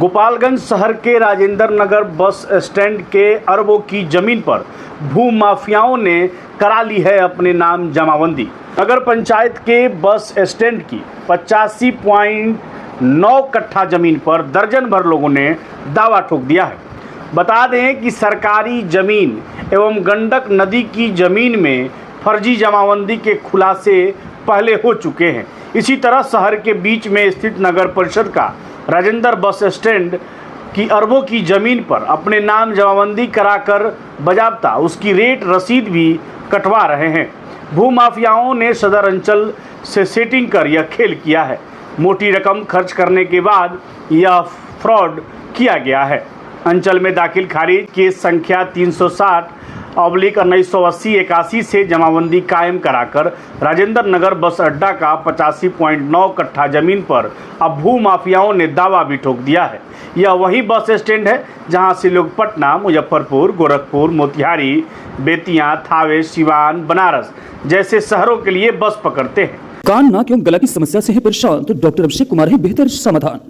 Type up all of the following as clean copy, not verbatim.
गोपालगंज शहर के Rajendra Nagar bus stand के अरबों की जमीन पर भू माफियाओं ने करा ली है अपने नाम जमाबंदी। नगर पंचायत के बस स्टैंड की 85.9 कट्ठा जमीन पर दर्जन भर लोगों ने दावा ठोक दिया है। बता दें कि सरकारी जमीन एवं गंडक नदी की जमीन में फर्जी जमाबंदी के खुलासे पहले हो चुके हैं। इसी तरह शहर के बीच में स्थित नगर परिषद का राजेंद्र बस स्टैंड की अरबों की जमीन पर अपने नाम जमाबंदी कराकर बजाबता उसकी रेट रसीद भी कटवा रहे हैं। भू माफियाओं ने सदर अंचल से सेटिंग कर यह खेल किया है। मोटी रकम खर्च करने के बाद यह फ्रॉड किया गया है। अंचल में दाखिल खारिज केस संख्या 360/1980-81 से जमाबंदी कायम कराकर राजेंद्र नगर बस अड्डा का 85.9 कट्ठा जमीन पर अब भू माफियाओं ने दावा भी ठोक दिया है। यह वही बस स्टैंड है जहां से लोग पटना, मुजफ्फरपुर, गोरखपुर, मोतिहारी, बेतिया, थावे, सिवान, बनारस जैसे शहरों के लिए बस पकड़ते हैं। कान, नाक एवं गला की समस्या से है परेशान तो डॉक्टर अभिषेक कुमार है बेहतर समाधान।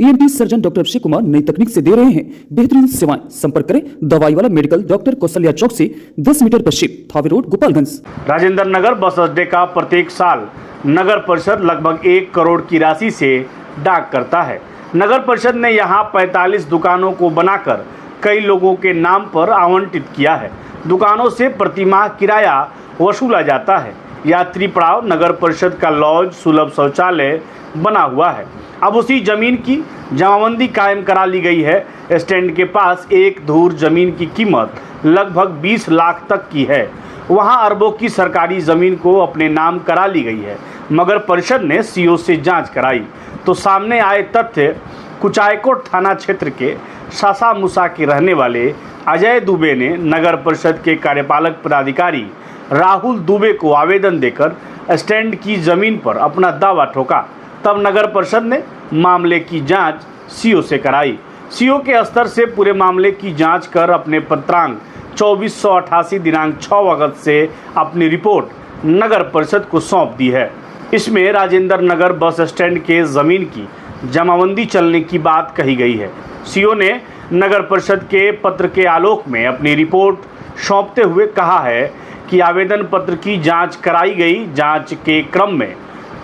ENT surgeon doctor Abhishek Kumar नई तकनीक से दे रहे हैं बेहतरीन सेवाएं। संपर्क करें दवाई वाला मेडिकल, डॉक्टर कौशल्या चौक से 10 मीटर पश्चिम, थावे रोड, गोपालगंज। राजेंद्र नगर बस अड्डे का प्रत्येक साल नगर परिषद लगभग 1 करोड़ की राशि से डाक करता है। नगर परिषद ने यहां 45 दुकानों को बनाकर कई लोगों के नाम पर आवंटित किया है। दुकानों से प्रतिमाह किराया वसूला जाता है। यात्री पड़ाव, नगर परिषद का लॉज, सुलभ शौचालय बना हुआ है। अब उसी जमीन की जमाबंदी कायम करा ली गई है। स्टैंड के पास एक धूर जमीन की कीमत लगभग 20 लाख तक की है। वहां अरबों की सरकारी जमीन को अपने नाम करा ली गई है, मगर परिषद ने सीओ से जांच कराई तो सामने आए तथ्य कुचायकोट थाना क्षेत्र के सासा मुसा के रहने वाले अजय दुबे ने नगर परिषद के कार्यपालक पदाधिकारी राहुल दुबे को आवेदन देकर स्टैंड की जमीन पर अपना दावा ठोका। तब नगर परिषद ने मामले की जांच सीओ से कराई। सीओ के स्तर से पूरे मामले की जांच कर अपने पत्रांक 2488 दिनांक 6 अगस्त से अपनी रिपोर्ट नगर परिषद को सौंप दी है। इसमें राजेंद्र नगर बस स्टैंड के जमीन की जमाबंदी चलने की बात कही गई है। सीओ ने नगर परिषद के पत्र के आलोक में अपनी रिपोर्ट सौंपते हुए कहा है कि आवेदन पत्र की जांच कराई गई। जांच के क्रम में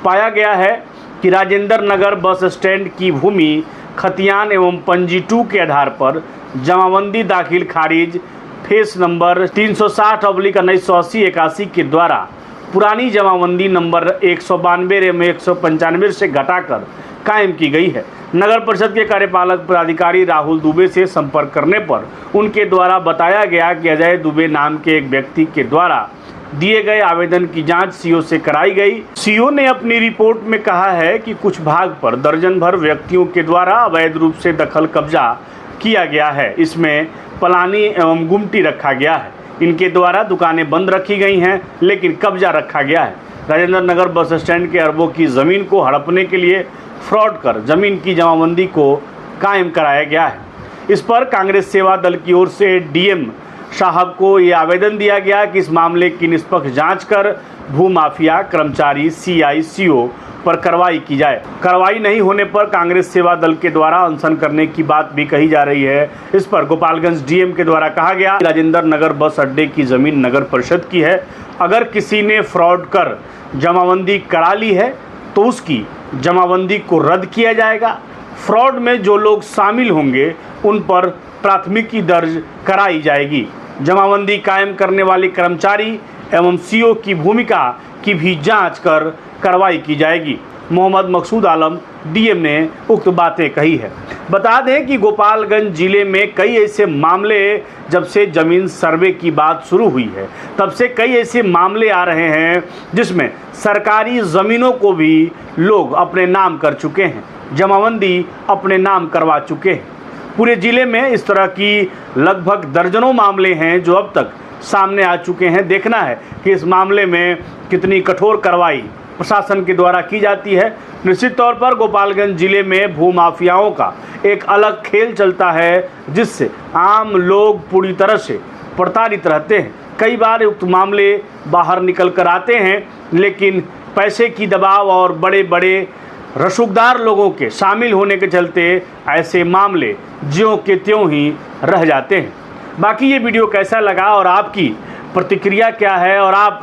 पाया गया है कि राजेंद्र नगर बस स्टैंड की भूमि खतियान एवं पंजी 2 के आधार पर जमाबंदी दाखिल खारिज फेस नंबर 360/1980-81 के द्वारा पुरानी जमाबंदी नंबर 192/195 से घटाकर कायम की गई है। नगर परिषद के कार्यपालक पदाधिकारी राहुल दुबे से संपर्क करने पर उनके द्वारा बताया गया कि अजय दुबे नाम के एक व्यक्ति के द्वारा दिए गए आवेदन की जांच सीओ से कराई गई। सीओ ने अपनी रिपोर्ट में कहा है कि कुछ भाग पर दर्जन भर व्यक्तियों के द्वारा अवैध रूप से दखल कब्जा किया गया है। इसमें पलानी एवं गुमटी रखा गया है। इनके द्वारा दुकानें बंद रखी गई हैं, लेकिन कब्जा रखा गया है। राजेंद्र नगर बस स्टैंड के अरबों की ज़मीन को हड़पने के लिए फ्रॉड कर जमीन की जमाबंदी को कायम कराया गया है। इस पर कांग्रेस सेवा दल की ओर से डीएम साहब को ये आवेदन दिया गया कि इस मामले की निष्पक्ष जांच कर भू माफिया, कर्मचारी, सीआई, सीओ पर कार्रवाई की जाए। कार्रवाई नहीं होने पर कांग्रेस सेवा दल के द्वारा अनशन करने की बात भी कही जा रही है। इस पर गोपालगंज डीएम के द्वारा कहा गया, राजेंद्र नगर बस अड्डे की जमीन नगर परिषद की है। अगर किसी ने फ्रॉड कर जमाबंदी करा ली है तो उसकी जमाबंदी को रद्द किया जाएगा। फ्रॉड में जो लोग शामिल होंगे उन पर प्राथमिकी दर्ज कराई जाएगी। जमाबंदी कायम करने वाले कर्मचारी एवं सीओ की भूमिका की भी जांच कर कार्रवाई की जाएगी। मोहम्मद मकसूद आलम डीएम ने उक्त बातें कही है। बता दें कि गोपालगंज जिले में कई ऐसे मामले, जब से जमीन सर्वे की बात शुरू हुई है तब से कई ऐसे मामले आ रहे हैं जिसमें सरकारी ज़मीनों को भी लोग अपने नाम कर चुके हैं, जमाबंदी अपने नाम करवा चुके हैं। पूरे जिले में इस तरह की लगभग दर्जनों मामले हैं जो अब तक सामने आ चुके हैं। देखना है कि इस मामले में कितनी कठोर कार्रवाई प्रशासन के द्वारा की जाती है। निश्चित तौर पर गोपालगंज जिले में भू माफियाओं का एक अलग खेल चलता है, जिससे आम लोग पूरी तरह से प्रताड़ित रहते हैं। कई बार उक्त मामले बाहर निकल कर आते हैं, लेकिन पैसे की दबाव और बड़े बड़े रसूखदार लोगों के शामिल होने के चलते ऐसे मामले ज्यों के त्यों ही रह जाते हैं। बाकी ये वीडियो कैसा लगा और आपकी प्रतिक्रिया क्या है, और आप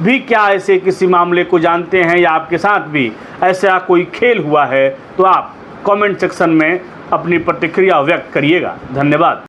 भी क्या ऐसे किसी मामले को जानते हैं या आपके साथ भी ऐसा कोई खेल हुआ है, तो आप कमेंट सेक्शन में अपनी प्रतिक्रिया व्यक्त करिएगा। धन्यवाद।